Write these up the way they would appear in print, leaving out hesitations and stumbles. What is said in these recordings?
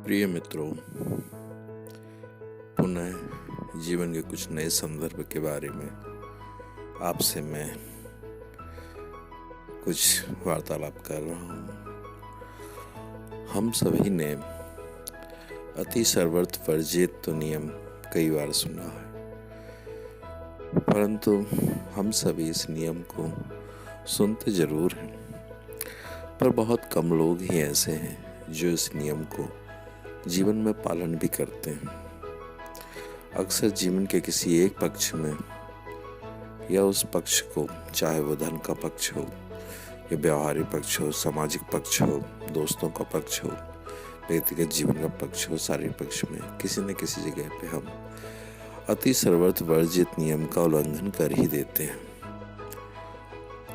प्रिय मित्रों, पुनः जीवन के कुछ नए संदर्भ के बारे में आपसे मैं कुछ वार्तालाप कर रहा हूँ। हम सभी ने अति सर्वत्र वर्जित तो नियम कई बार सुना है, परंतु हम सभी इस नियम को सुनते जरूर हैं, पर बहुत कम लोग ही ऐसे हैं जो इस नियम को जीवन में पालन भी करते हैं। अक्सर जीवन के किसी एक पक्ष में या उस पक्ष को, चाहे वो धन का पक्ष हो या व्यवहारिक पक्ष हो, सामाजिक पक्ष हो, दोस्तों का पक्ष हो, व्यक्तिगत जीवन का पक्ष हो, शारीरिक पक्ष में किसी न किसी जगह पे हम अति सर्वत्र वर्जित नियम का उल्लंघन कर ही देते हैं।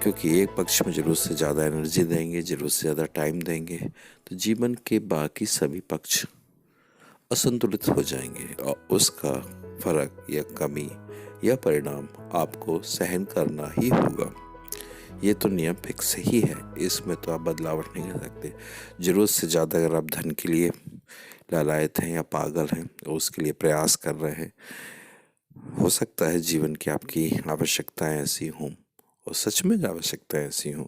क्योंकि एक पक्ष में जरूरत से ज़्यादा एनर्जी देंगे, जरूरत से ज़्यादा टाइम देंगे तो जीवन के बाकी सभी पक्ष असंतुलित हो जाएंगे और उसका फर्क या कमी या परिणाम आपको सहन करना ही होगा। ये तो नियम फिक्स ही है, इसमें तो आप बदलाव नहीं कर सकते। जरूरत से ज़्यादा अगर आप धन के लिए लालायत हैं या पागल हैं, उसके लिए प्रयास कर रहे हैं, हो सकता है जीवन की आपकी आवश्यकताएं ऐसी हों और सच में आवश्यकताएं ऐसी हों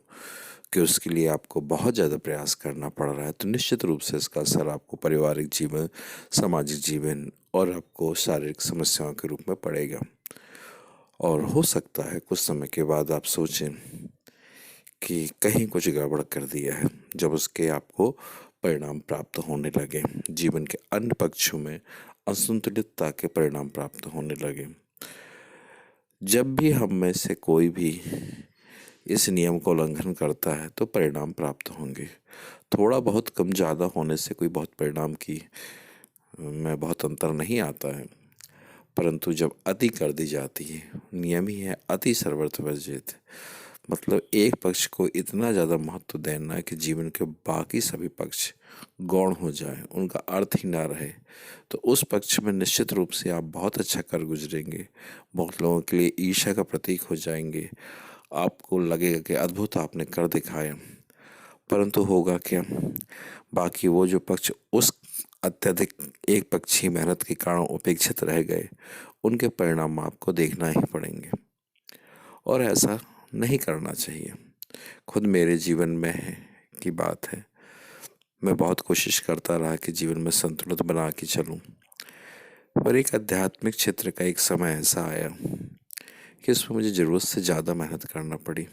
कि उसके लिए आपको बहुत ज़्यादा प्रयास करना पड़ रहा है, तो निश्चित रूप से इसका असर आपको पारिवारिक जीवन, सामाजिक जीवन और आपको शारीरिक समस्याओं के रूप में पड़ेगा। और हो सकता है कुछ समय के बाद आप सोचें कि कहीं कुछ गड़बड़ कर दिया है, जब उसके आपको परिणाम प्राप्त होने लगे, जीवन के अन्य पक्षों में असंतुलितता के परिणाम प्राप्त होने लगे। जब भी हम में से कोई भी इस नियम का उल्लंघन करता है तो परिणाम प्राप्त होंगे। थोड़ा बहुत कम ज़्यादा होने से कोई बहुत परिणाम की में बहुत अंतर नहीं आता है, परंतु जब अति कर दी जाती है, नियम ही है अति सर्वत्र वर्जित, मतलब एक पक्ष को इतना ज़्यादा महत्व देना कि जीवन के बाकी सभी पक्ष गौण हो जाए, उनका अर्थ ही ना रहे, तो उस पक्ष में निश्चित रूप से आप बहुत अच्छा कर गुजरेंगे, बहुत लोगों के लिए ईर्ष्या का प्रतीक हो जाएंगे। आपको लगेगा कि अद्भुत आपने कर दिखाया, परंतु होगा क्या? बाकी वो जो पक्ष उस अत्यधिक एक पक्षी मेहनत के कारण उपेक्षित रह गए, उनके परिणाम आपको देखना ही पड़ेंगे और ऐसा नहीं करना चाहिए। खुद मेरे जीवन में है की बात है, मैं बहुत कोशिश करता रहा कि जीवन में संतुलित बना के चलूं, पर एक आध्यात्मिक क्षेत्र का एक समय ऐसा आया कि इसमें मुझे ज़रूरत से ज़्यादा मेहनत करना पड़ी।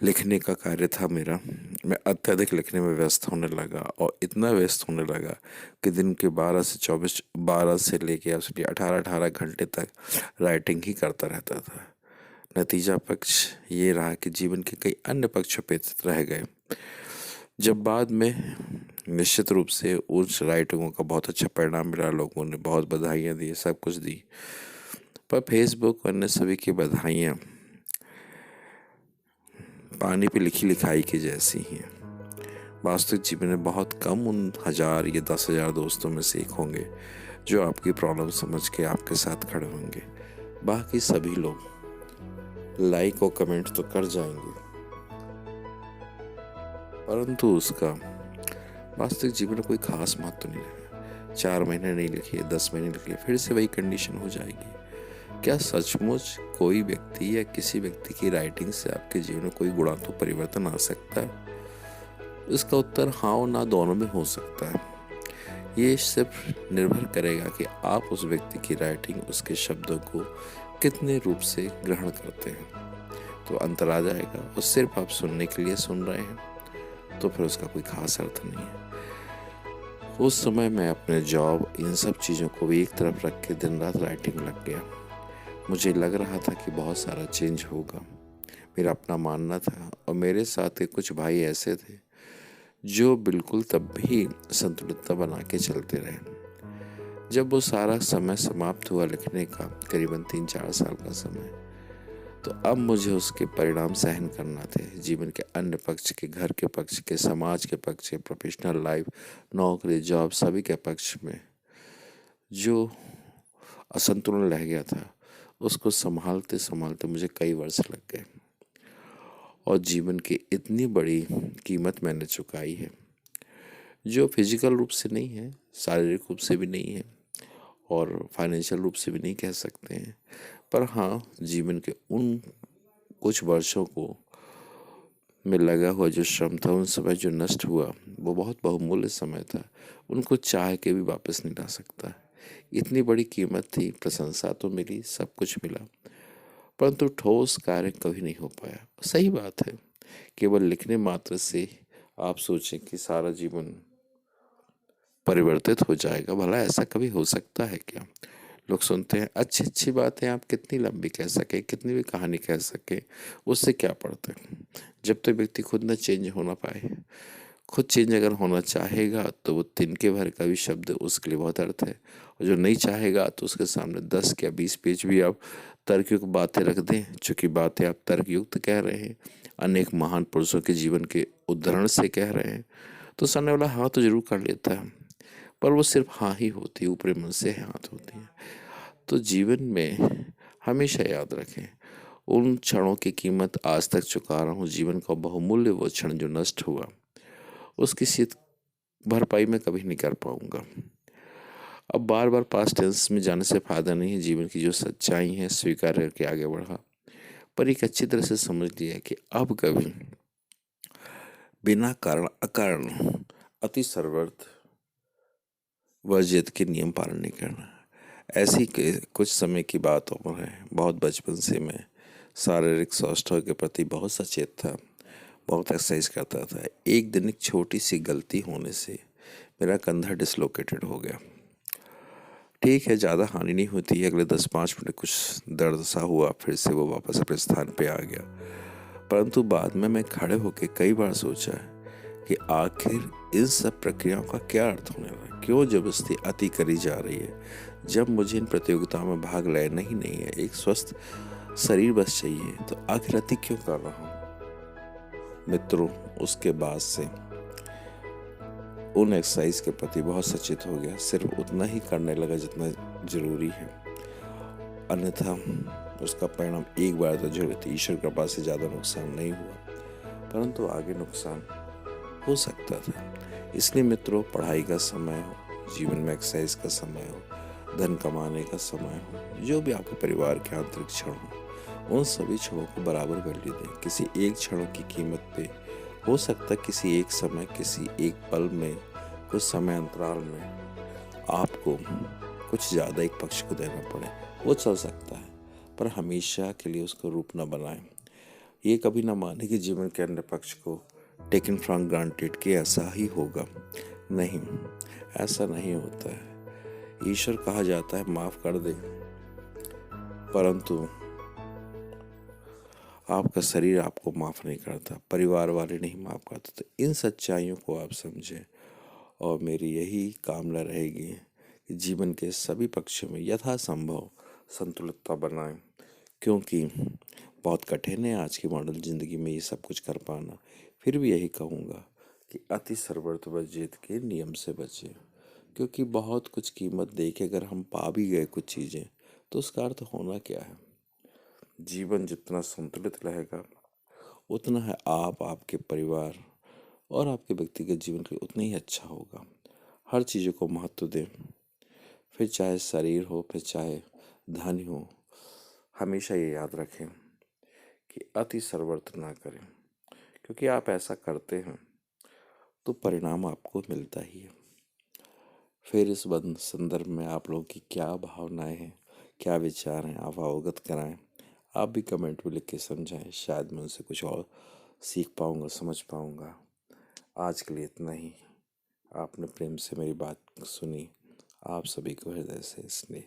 लिखने का कार्य था मेरा, मैं अत्यधिक लिखने में व्यस्त होने लगा और इतना व्यस्त होने लगा कि दिन के 12 से लेके 18 घंटे तक राइटिंग ही करता रहता था। नतीजा पक्ष ये रहा कि जीवन के कई अन्य पक्ष उपेक्षित रह गए। जब बाद में निश्चित रूप से उस राइटिंगों का बहुत अच्छा परिणाम मिला, लोगों ने बहुत बधाइयाँ दी, सब कुछ दी, पर फेसबुक अन्य सभी की बधाइयाँ पानी पे लिखी लिखाई की जैसी ही हैं। वास्तविक जीवन में बहुत कम उन 1000 या 10,000 दोस्तों में से एक होंगे जो आपकी प्रॉब्लम समझ के आपके साथ खड़े होंगे। बाकी सभी लोग लाइक और कमेंट तो कर जाएंगे, परंतु उसका वास्तविक जीवन में कोई खास महत्व नहीं रहेगा। 4 महीने नहीं लिखिए, 10 महीने लिखिए, फिर से वही कंडीशन हो जाएगी। क्या सचमुच कोई व्यक्ति या किसी व्यक्ति की राइटिंग से आपके जीवन में कोई गुणात्मक परिवर्तन आ सकता है? इसका उत्तर हाँ और ना दोनों में हो सकता है। ये सिर्फ निर्भर करेगा कि आप उस व्यक्ति की राइटिंग, उसके शब्दों को कितने रूप से ग्रहण करते हैं, तो अंतर आ जाएगा। और सिर्फ आप सुनने के लिए सुन रहे हैं तो फिर उसका कोई खास अर्थ नहीं है। उस समय मैं अपने जॉब, इन सब चीज़ों को भी एक तरफ रख के दिन रात राइटिंग लग गया। मुझे लग रहा था कि बहुत सारा चेंज होगा, मेरा अपना मानना था, और मेरे साथ कुछ भाई ऐसे थे जो बिल्कुल तब भी संतुलितता बना के चलते रहे। जब वो सारा समय समाप्त हुआ लिखने का, करीबन 3-4 साल का समय, तो अब मुझे उसके परिणाम सहन करना थे। जीवन के अन्य पक्ष के, घर के पक्ष के, समाज के पक्ष के, प्रोफेशनल लाइफ, नौकरी, जॉब, सभी के पक्ष में जो असंतुलन रह गया था, उसको संभालते संभालते मुझे कई वर्ष लग गए और जीवन की इतनी बड़ी कीमत मैंने चुकाई है जो फिजिकल रूप से नहीं है, शारीरिक रूप से भी नहीं है और फाइनेंशियल रूप से भी नहीं कह सकते हैं, पर हाँ, जीवन के उन कुछ वर्षों को में लगा हुआ जो श्रम था, उन समय जो नष्ट हुआ, वो बहुत बहुमूल्य समय था। उनको चाह के भी वापस नहीं ला सकता। इतनी बड़ी कीमत थी, प्रशंसा तो मिली, सब कुछ मिला, परंतु ठोस कार्य कभी नहीं हो पाया। सही बात है, केवल लिखने मात्र से आप सोचें कि सारा जीवन परिवर्तित हो जाएगा, भला ऐसा कभी हो सकता है क्या? लोग सुनते हैं अच्छी अच्छी बातें, आप कितनी लंबी कह सके, कितनी भी कहानी कह सके, उससे क्या पड़ता है जब तक व्यक्ति खुद न चेंज हो ना पाए। खुद चेंज अगर होना चाहेगा तो वो तिनके भर का भी शब्द उसके लिए बहुत अर्थ है, और जो नहीं चाहेगा तो उसके सामने 10 या 20 पेज भी आप तर्कयुक्त बातें रख दें, चूँकि बातें आप तर्कयुक्त कह रहे हैं, अनेक महान पुरुषों के जीवन के उदाहरण से कह रहे हैं, तो सामने वाला हाँ तो जरूर कर लेता है, पर वो सिर्फ हाँ ही होती है, ऊपरी मन से हाथ होती है। तो जीवन में हमेशा याद रखें, उन क्षणों की कीमत आज तक चुका रहा हूँ। जीवन का बहुमूल्य वो क्षण जो नष्ट हुआ, उसकी शीत भरपाई मैं कभी नहीं कर पाऊंगा। अब बार बार पास्ट टेंस में जाने से फायदा नहीं है। जीवन की जो सच्चाई है स्वीकार करके आगे बढ़ा, पर एक अच्छी तरह से समझ लिया कि अब कभी बिना कारण अकारण अति सर्वर्थ वर्जित के नियम पालन नहीं करना। ऐसी के कुछ समय की बात उम्र है, बहुत बचपन से मैं शारीरिक स्वास्थ्य के प्रति बहुत सचेत था, बहुत एक्सरसाइज करता था। एक दिन एक छोटी सी गलती होने से मेरा कंधा डिसलोकेटेड हो गया। ठीक है, ज़्यादा हानि नहीं होती है, अगले 10-5 मिनट कुछ दर्द सा हुआ, फिर से वो वापस अपने स्थान पे आ गया। परंतु बाद में मैं खड़े होकर कई बार सोचा कि आखिर इन सब प्रक्रियाओं का क्या अर्थ होने लगा, क्यों जबरदस्ती अति करी जा रही है, जब मुझे इन प्रतियोगिताओं में भाग लेना ही नहीं है, एक स्वस्थ शरीर बस चाहिए, तो आखिर अति क्यों कर रहा हूँ। मित्रों, उसके बाद से उन एक्सरसाइज के प्रति बहुत सचेत हो गया, सिर्फ उतना ही करने लगा जितना जरूरी है, अन्यथा उसका परिणाम एक बार तो जरूर थी। ईश्वर कृपा से ज़्यादा नुकसान नहीं हुआ, परंतु आगे नुकसान हो सकता था। इसलिए मित्रों, पढ़ाई का समय हो, जीवन में एक्सरसाइज का समय हो, धन कमाने का समय हो, जो भी आपके परिवार के आंतरिक क्षण हो, उन सभी क्षणों को बराबर वैल्यू दें। किसी एक क्षण की कीमत पे हो सकता है किसी एक समय, किसी एक पल में, कुछ समय अंतराल में आपको कुछ ज़्यादा एक पक्ष को देना पड़े, वो चल सकता है, पर हमेशा के लिए उसको रूप न बनाएं। ये कभी ना माने कि जीवन के अन्य पक्ष को टेकन फ्रॉम ग्रांटेड कि ऐसा ही होगा। नहीं, ऐसा नहीं होता है। ईश्वर कहा जाता है माफ कर दे, परंतु आपका शरीर आपको माफ नहीं करता, परिवार वाले नहीं माफ करते। तो इन सच्चाइयों को आप समझें, और मेरी यही कामना रहेगी कि जीवन के सभी पक्षों में यथासंभव संतुलितता बनाएं, क्योंकि बहुत कठिन है आज की मॉडर्न ज़िंदगी में ये सब कुछ कर पाना। फिर भी यही कहूँगा कि अति सर्वत्र वर्जित के नियम से बचें, क्योंकि बहुत कुछ कीमत दे के अगर हम पा भी गए कुछ चीज़ें, तो उसका अर्थ होना क्या है। जीवन जितना संतुलित रहेगा, उतना है आप, आपके परिवार और आपके व्यक्तिगत जीवन के लिए उतना ही अच्छा होगा। हर चीज़ों को महत्व दें, फिर चाहे शरीर हो, फिर चाहे धन हो। हमेशा ये याद रखें कि अति सर्वर्थ ना करें, क्योंकि आप ऐसा करते हैं तो परिणाम आपको मिलता ही है। फिर इस बंद संदर्भ में आप लोगों की क्या भावनाएं हैं, क्या विचार हैं, आप अवगत कराएं। आप भी कमेंट में लिख के समझाएं, शायद मैं उनसे कुछ और सीख पाऊंगा, समझ पाऊंगा। आज के लिए इतना ही। आपने प्रेम से मेरी बात सुनी, आप सभी को हृदय से स्नेह।